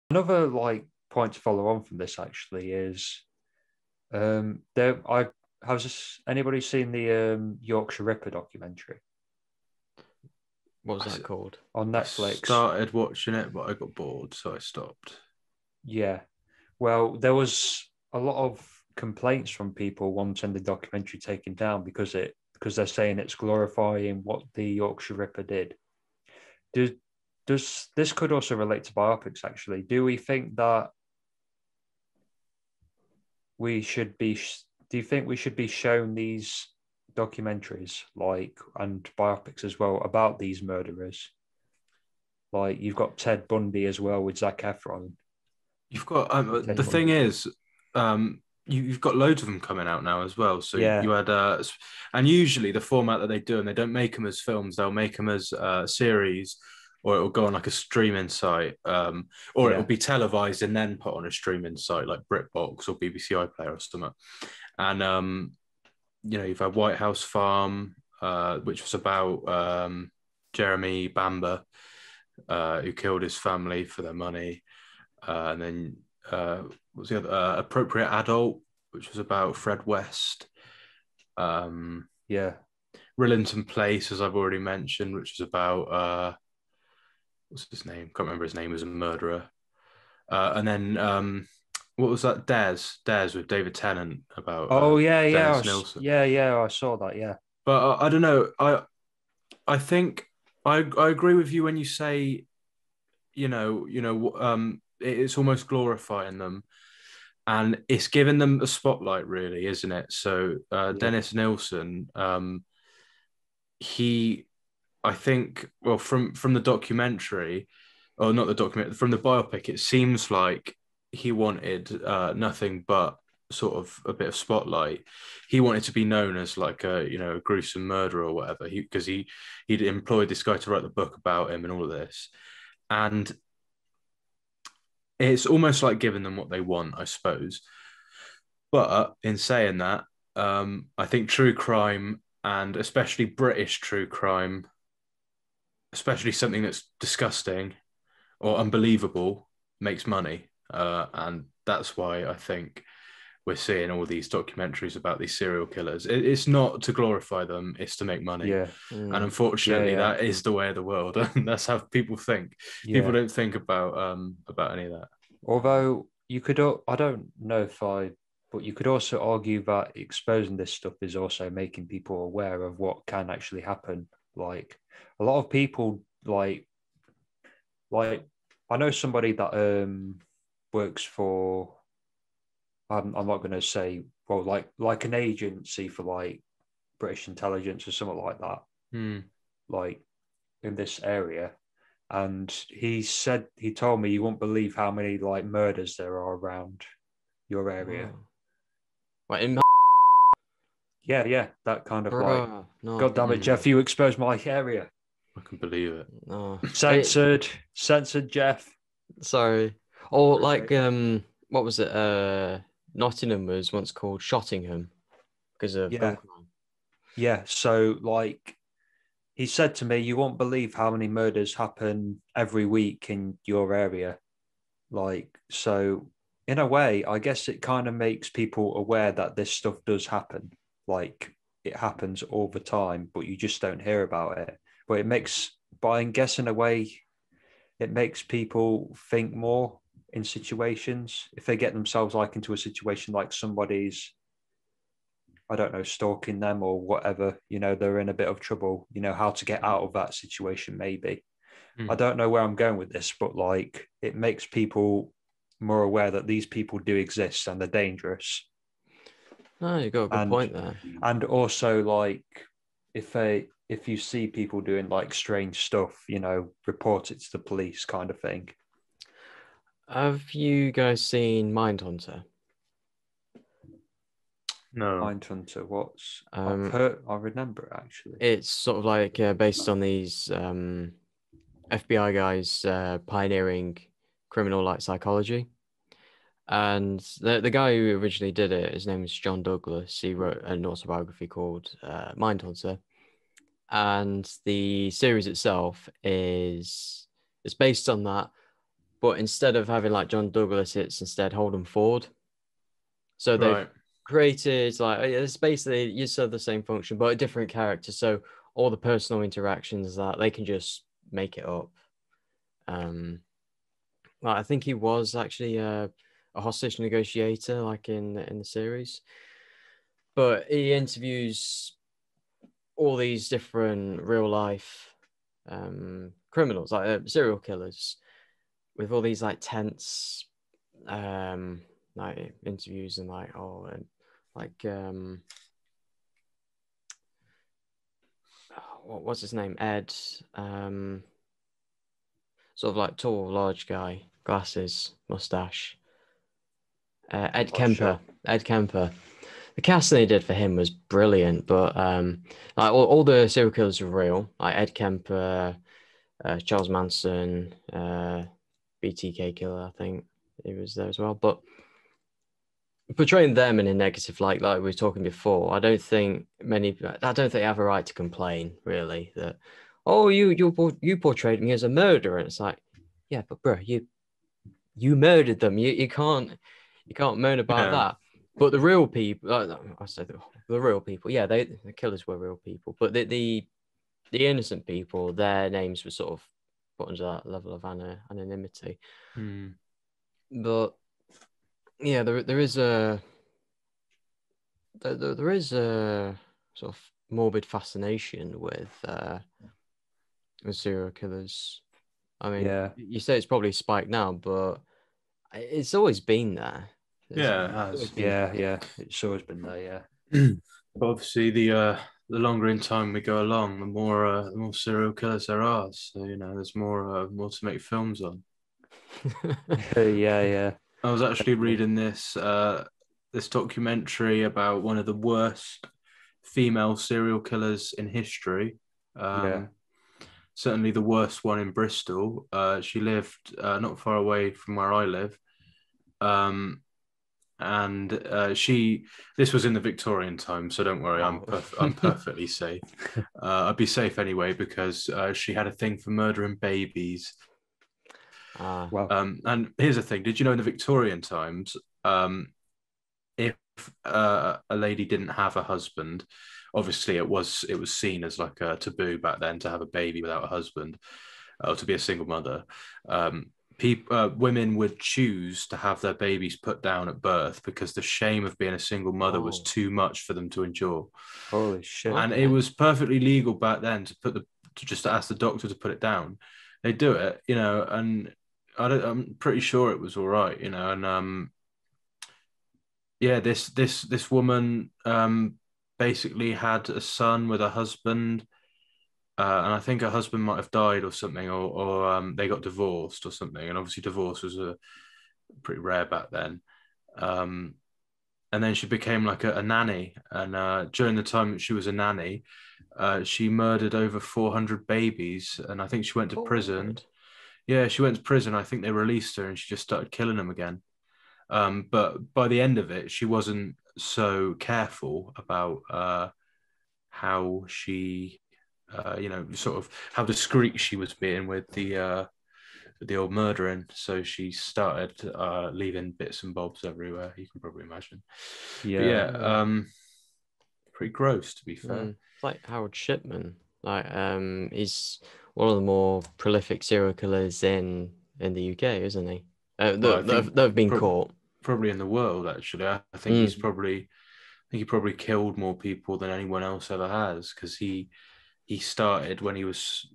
Another like point to follow on from this actually is there. I has anybody seen the Yorkshire Ripper documentary What was that called? on I Netflix? started watching it, but I got bored, so I stopped. Yeah. Well, there was a lot of complaints from people wanting the documentary taken down because they're saying it's glorifying what the Yorkshire Ripper did. Does this could also relate to biopics actually? Do we think that we should be? Do you think we should be shown these documentaries and biopics as well about these murderers? Like you've got Ted Bundy as well with Zac Efron. You've got Ted the thing Bundy. is, you've got loads of them coming out now as well. So Yeah. you had and usually the format that they do, and they don't make them as films, they'll make them as series, or it'll go on like a streaming site, or it'll be televised and then put on a streaming site like BritBox or BBC iPlayer or something. And you've had White House Farm, which was about Jeremy Bamber, who killed his family for their money. And then what was the other? Appropriate Adult, which was about Fred West. Rillington Place, as I've already mentioned, which was about what's his name? Can't remember his name. He was a murderer. And then what was that? Dares with David Tennant about. Dennis Nilsen. I saw that. Yeah, but I don't know. I think I agree with you when you say, it's almost glorifying them, and it's giving them a spotlight, really, isn't it? So Dennis Nilsen, I think, well, from the documentary, or not the documentary, from the biopic, it seems like he wanted nothing but sort of a bit of spotlight. He wanted to be known as like a gruesome murderer or whatever, because he'd employed this guy to write the book about him and all of this. And it's almost like giving them what they want, I suppose. But in saying that, I think true crime, and especially British true crime, especially something that's disgusting or unbelievable, makes money. And that's why I think we're seeing all these documentaries about these serial killers. It's not to glorify them, it's to make money. Yeah. And unfortunately, that is the way of the world. And that's how people think. People don't think about any of that. Although I don't know but you could also argue that exposing this stuff is also making people aware of what can actually happen. Like a lot of people, like I know somebody that works for. I'm not going to say, well, like an agency for like British intelligence or something like that, like in this area. And he told me, you won't believe how many like murders there are around your area. Like in Yeah, that kind of no. God damn it, Jeff, you exposed my area. I can believe it. No. Censored, Jeff. Sorry. Or like what was it? Nottingham was once called Shottingham because of gun crime. Yeah, so like he said to me, you won't believe how many murders happen every week in your area. Like, so in a way, I guess it kind of makes people aware that this stuff does happen. Like it happens all the time, but you just don't hear about it. But I guess in a way, it makes people think more in situations. If they get themselves like into a situation like somebody's, I don't know, stalking them or whatever, they're in a bit of trouble, how to get out of that situation, maybe. I don't know where I'm going with this, but like it makes people more aware that these people do exist and they're dangerous. No, you got a good point there. And also like if you see people doing like strange stuff, report it to the police kind of thing. Have you guys seen Mindhunter? No. Mindhunter, what's I remember it actually. It's sort of like based on these FBI guys pioneering criminal like psychology. And the guy who originally did it, his name is John Douglas. He wrote an autobiography called Mindhunter. And the series itself is based on that, but instead of having like John Douglas, it's instead Holden Ford. So they've Right. created like it's basically you serve the same function but a different character. So all the personal interactions that they can just make it up. Well, I think he was actually a hostage negotiator, like in the series. But he interviews all these different real life criminals, like serial killers, with all these like tense like interviews and like what's his name? Ed, sort of like tall, large guy, glasses, mustache. Ed Kemper. Sure. Ed Kemper. The casting they did for him was brilliant, but like all the serial killers were real. Like Ed Kemper, Charles Manson, BTK killer, I think he was there as well. But portraying them in a negative light, like we were talking before, I don't think they have a right to complain, really. That you portrayed me as a murderer. And it's like, yeah, but bro, you murdered them. You can't moan about Yeah. that. But the real people, I say the real people, yeah, the killers were real people. But the innocent people, their names were sort of put under that level of anonymity. But yeah, there is a sort of morbid fascination with serial killers. I mean, Yeah. you say it's probably spiked now, but it's always been there. Yeah, it It's has. always been Yeah. It's always been there. Yeah. But obviously, the longer in time we go along, the more serial killers there are. So there's more to make films on. Yeah. I was actually reading this documentary about one of the worst female serial killers in history. Yeah. Certainly the worst one in Bristol. She lived not far away from where I live. And this was in the Victorian time, so don't worry, Wow. I'm perfectly safe. I'd be safe anyway because she had a thing for murdering babies. Wow. And here's the thing: did you know in the Victorian times, if a lady didn't have a husband, obviously it was seen as like a taboo back then to have a baby without a husband, or to be a single mother. Women would choose to have their babies put down at birth because the shame of being a single mother was too much for them to endure. Holy shit. And it was perfectly legal back then to just to ask the doctor to put it down. They do it, and I'm pretty sure it was all right, and yeah, this woman basically had a son with her husband, and I think her husband might have died or something, or they got divorced or something. And obviously, divorce was pretty rare back then. And then she became like a nanny, and during the time that she was a nanny, she murdered over 400 babies, and I think she went to prison. Yeah, she went to prison. I think they released her, and she just started killing them again. But by the end of it, she wasn't so careful about how she, sort of how discreet she was being with the old murdering. So she started leaving bits and bobs everywhere. You can probably imagine. Yeah. But yeah, pretty gross to be fair. It's like Howard Shipman. Like, he's one of the more prolific serial killers in the UK, isn't he? That have been caught. Probably in the world, actually. I think he probably killed more people than anyone else ever has, because he started when he was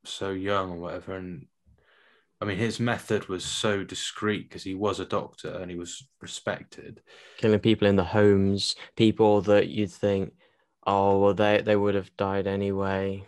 so young or whatever. And I mean, his method was so discreet because he was a doctor and he was respected. Killing people in the homes, people that you'd think, oh, well, they would have died anyway.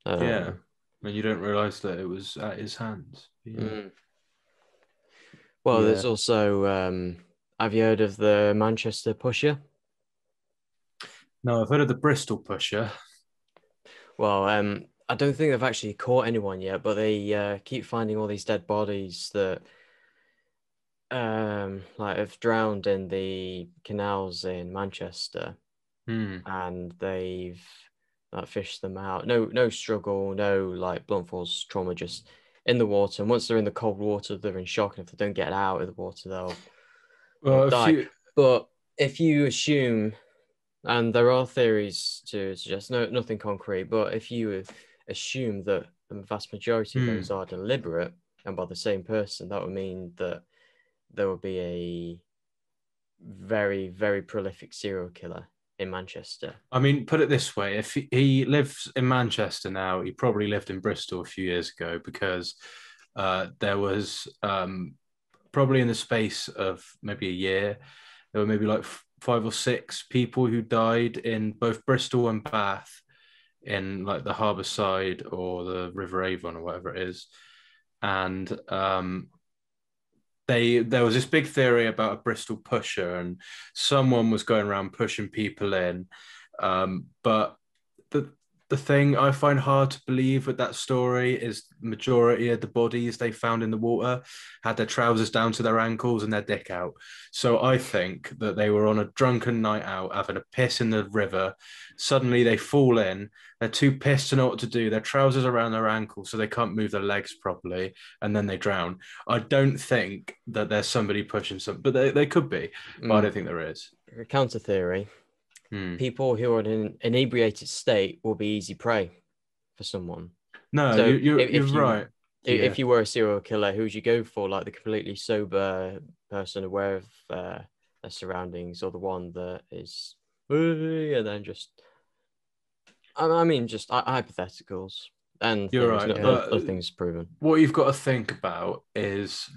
Yeah. And you don't realize that it was at his hands. Yeah. Well, Yeah. there's also, have you heard of the Manchester Pusher? No, I've heard of the Bristol Pusher. Well, I don't think they've actually caught anyone yet, but they keep finding all these dead bodies that like have drowned in the canals in Manchester, and they've like fished them out. No struggle, no like blunt force trauma, just in the water, and once they're in the cold water, they're in shock, and if they don't get out of the water, they'll die. But if you assume, and there are theories to suggest nothing concrete, but if you assume that the vast majority of those are deliberate and by the same person, that would mean that there would be a very, very prolific serial killer in Manchester. I mean, put it this way, if he lives in Manchester now, he probably lived in Bristol a few years ago, because there was probably in the space of maybe a year, there were maybe like 5 or 6 people who died in both Bristol and Bath, in like the harbour side or the River Avon or whatever it is. And there was this big theory about a Bristol pusher, and someone was going around pushing people in. But the thing I find hard to believe with that story is the majority of the bodies they found in the water had their trousers down to their ankles and their dick out. So I think that they were on a drunken night out having a piss in the river. Suddenly they fall in. They're too pissed to know what to do. Their trousers around their ankles, so they can't move their legs properly, and then they drown. I don't think that there's somebody pushing some, but they could be. But I don't think there is. A counter theory. People who are in an inebriated state will be easy prey for someone. No, so you're right. If you were a serial killer, who would you go for? Like the completely sober person aware of their surroundings, or the one that is, and then just, I mean, just hypotheticals. And you're right. Nothing's proven. What you've got to think about is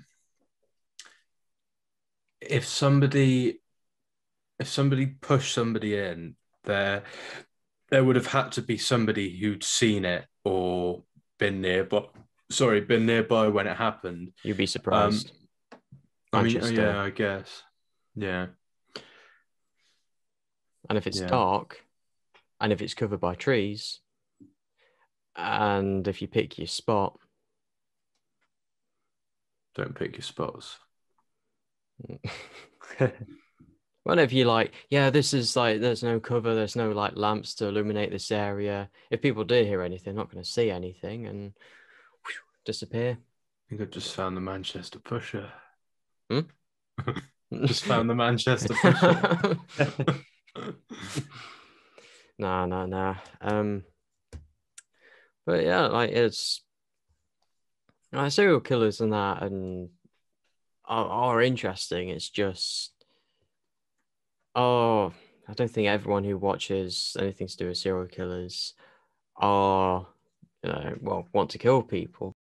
if somebody pushed somebody in, there would have had to be somebody who'd seen it or been nearby when it happened. You'd be surprised. I mean, yeah, I guess. Yeah. And if it's dark, and if it's covered by trees, and if you pick your spot. Don't pick your spots. Well, if you like, this is like, there's no cover, there's no like lamps to illuminate this area. If people do hear anything, they're not going to see anything and disappear. I think I just found the Manchester pusher. Hmm? Just found the Manchester pusher. No. But yeah, like it's serial killers and that and are interesting. It's just, I don't think everyone who watches anything to do with serial killers want to kill people.